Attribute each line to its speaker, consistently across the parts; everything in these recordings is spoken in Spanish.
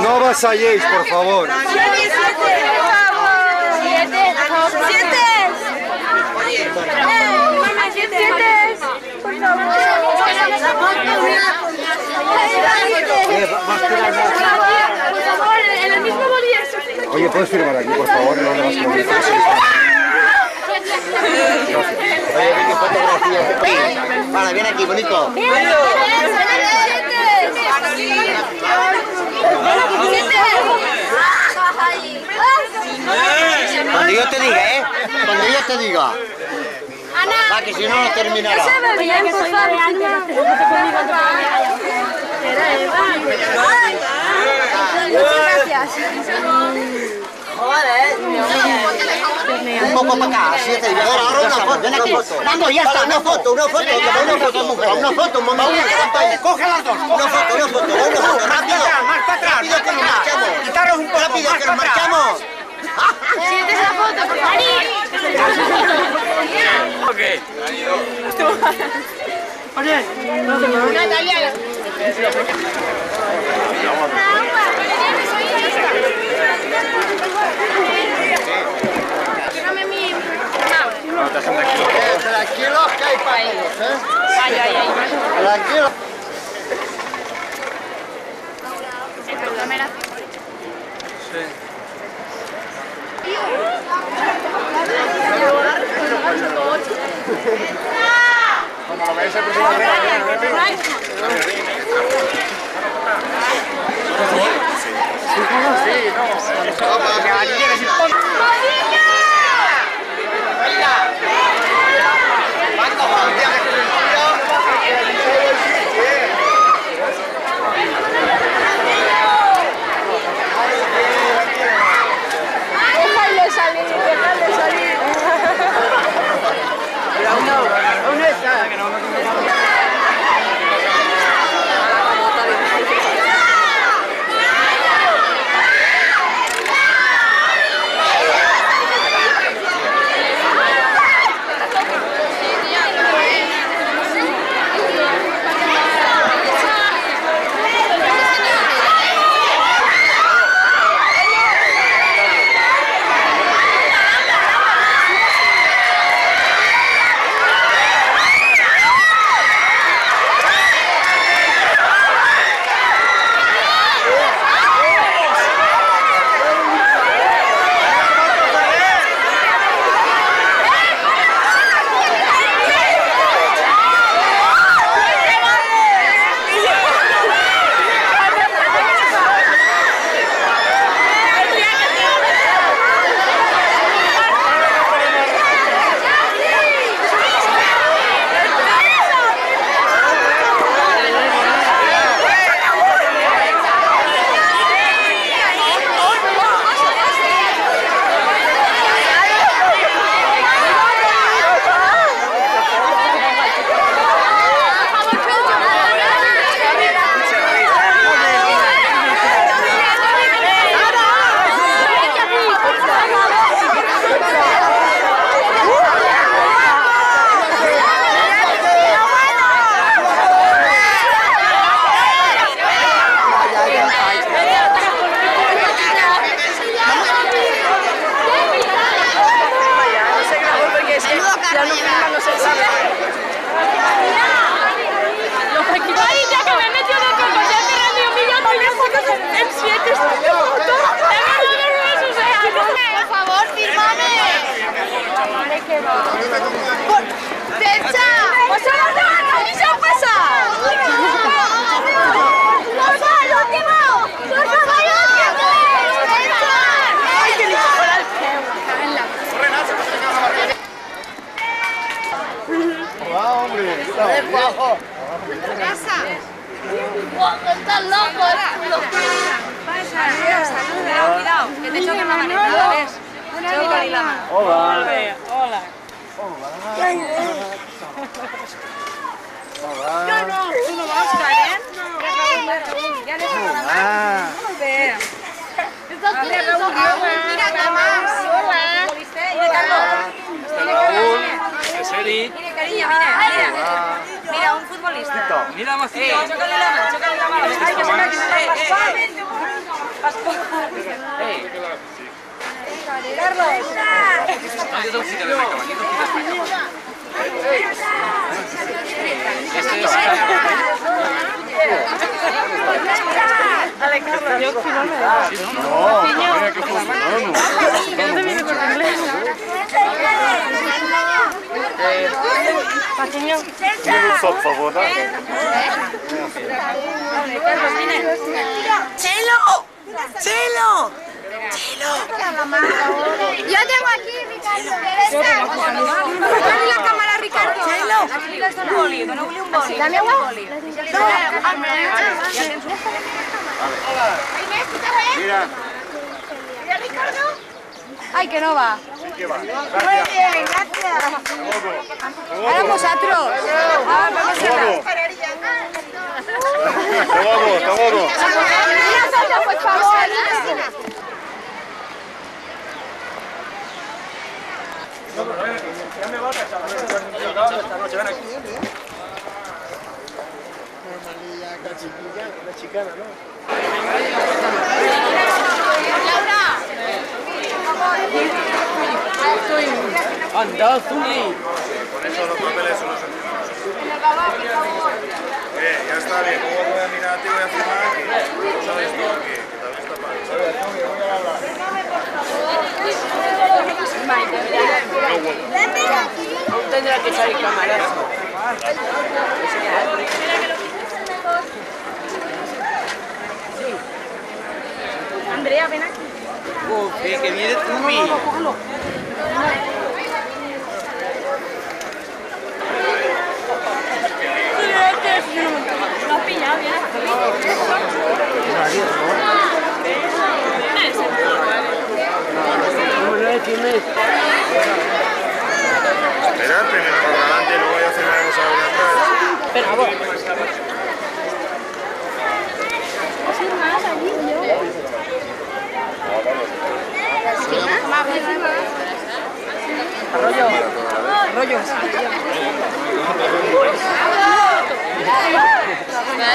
Speaker 1: No vasalléis, por favor. Oye, ¿puedes firmar aquí, por favor? No me vas a
Speaker 2: Oye, viene fotografía. Vale, viene aquí, bonito. Cuando yo te diga, ¿eh? Cuando yo te diga. Va, que si no, no terminará.
Speaker 3: Muchas gracias.
Speaker 2: Un poco para acá, así te digo. Ahora una foto, ven aquí. Vamos, ya está, una foto, mamá. Coge las dos. Una foto, rápido. Más para atrás, rápido que nos marchamos. Quitaros un poco, rápido que nos marchamos.
Speaker 3: Sientes la foto, por favor. Oye, Natalia.
Speaker 2: Tranquilos que hay para ellos, ¿eh? Tranquilos.
Speaker 1: Como lo veis, el
Speaker 3: ¡Estás loco! Cuidado, que te choquen la manita, ¿la ves? Choca y la mano.
Speaker 4: Hola. Hola.
Speaker 3: No, no, tú no vas, Karen. Ya le toca la mano. Molt bé. Mira, Tomàs. Hola. Mira, Carlos.
Speaker 4: Hasta Raúl. Que seri.
Speaker 3: Mira, cariño, mira. Mira, un futbolista.
Speaker 4: Mira más.
Speaker 3: Chócale la mano. Ay, que se me ha quitado suavemente. Dale, Carlos. Yo no me da.
Speaker 1: No, mira que fulano.
Speaker 3: Que no te viene con inglés. Patiño.
Speaker 1: Por favor,
Speaker 3: Carlos, vine.
Speaker 5: ¡Chelo! ¡Chelo! ¡Chelo!
Speaker 6: Yo tengo aquí, Ricardo. Dame la cámara, Ricardo.
Speaker 5: ¡Chelo!
Speaker 3: Un boli, no un boli.
Speaker 6: Dame agua.
Speaker 1: Mira.
Speaker 6: Mira, Ricardo. Ay, que no va.
Speaker 1: ¿Qué va?
Speaker 6: Muy bien, gracias. Ahora vosotros.
Speaker 1: Todo.
Speaker 6: Mira, Sasha, por favor.
Speaker 4: Anda, Zuli.
Speaker 1: Con eso los papeles son los ya está bien. ¿Cómo voy a mirar a ti? Voy a firmar aquí. ¿No sabes tú aquí? Que tal vez está mal.
Speaker 4: Aún tendrá que salir camarazo.
Speaker 3: Andrea, ven aquí.
Speaker 4: Que viene Zuli.
Speaker 3: Lo has pillado bien.
Speaker 1: Espera, primero para adelante, luego ya firmaremos ahora atrás.
Speaker 4: Espera, vos. Arroyo.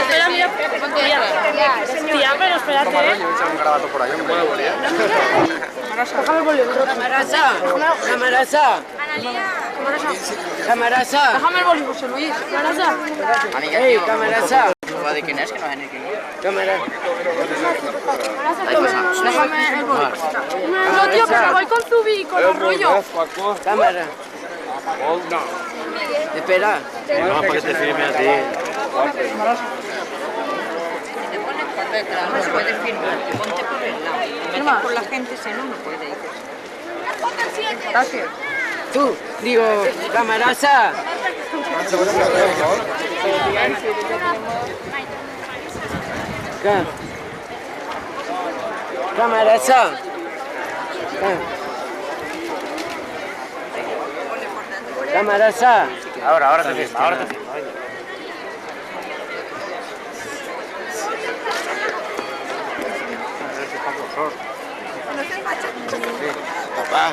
Speaker 3: Espera, mira. Tía, pero espérate.
Speaker 1: Un garabato por ahí, que puedo volver.
Speaker 4: Camaraza.
Speaker 3: Déjame el boli, José Luis.
Speaker 4: Ey, camaraza.
Speaker 2: ¿De quién es? Que no es ni quién es.
Speaker 4: Cámara.
Speaker 3: Déjame el boli. No, tío, que me voy con Zubi y con Arroyo.
Speaker 4: Cámara. Espera.
Speaker 1: No, para que te firme a ti.
Speaker 3: No se puede firmar, ponte por el lado. Firma. Por la gente, si no, no puede. Gracias.
Speaker 4: Tú, digo, camaraza. Camaraza. Camaraza.
Speaker 1: Ahora te firma, ahora te firma. Papá.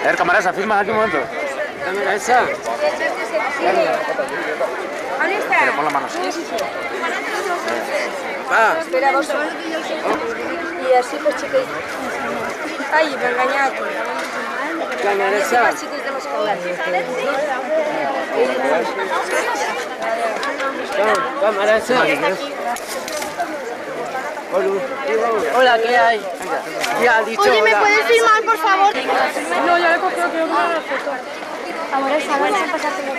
Speaker 1: A ver, camaraza, firmas aquí un momento.
Speaker 4: Camaraza.
Speaker 1: Pero pon la mano así.
Speaker 4: Va.
Speaker 6: Espera, vos. Y así, pues, chicos. Ay, me he engañado.
Speaker 4: Camaraza.
Speaker 6: Chicos de los colegios.
Speaker 4: Camaraza. Hola, ¿qué hay? Ya ha dicho
Speaker 6: Oye, ¿me
Speaker 4: hola.
Speaker 6: puedes firmar, por favor?
Speaker 3: No, ya le he cogido que una foto.
Speaker 6: Ahora es ahora, sin pasarte los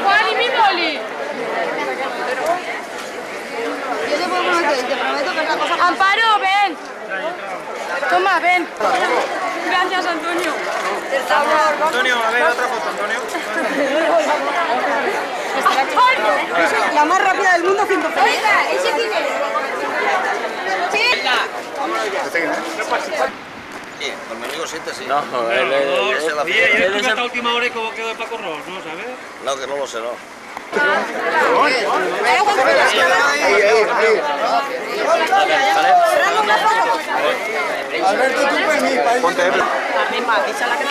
Speaker 3: Juan y mi boli.
Speaker 6: Yo te prometo que esta cosa...
Speaker 3: Amparo, ven. Toma, ven. Gracias, Antonio.
Speaker 2: Antonio, a ver, otra foto, Antonio.
Speaker 6: La más rápida del mundo, 100%. Oiga, ¿ese quién es?
Speaker 2: Sí, conmigo siéntese.
Speaker 1: No, él
Speaker 2: Oye,
Speaker 4: él es el-
Speaker 2: última hora y cómo quedó de Paco Ros, ¿no sabes? No, que no lo sé, no.
Speaker 1: Ahí, ahí, ahí. Alberto, tú permiso. Ponte.
Speaker 3: La misma, dicha la que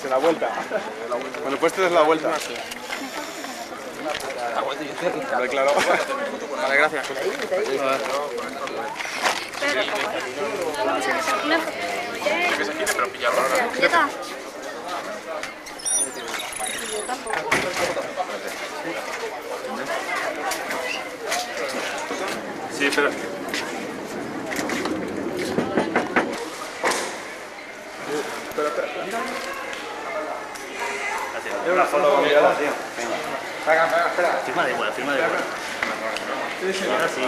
Speaker 1: Se la vuelta. Cuando puestes es la vuelta. Vale, claro. Vale, gracias. Sí, pero... Una foto con mi tío. Espera.
Speaker 4: Firma de igual, firma de igual. Ahora sí.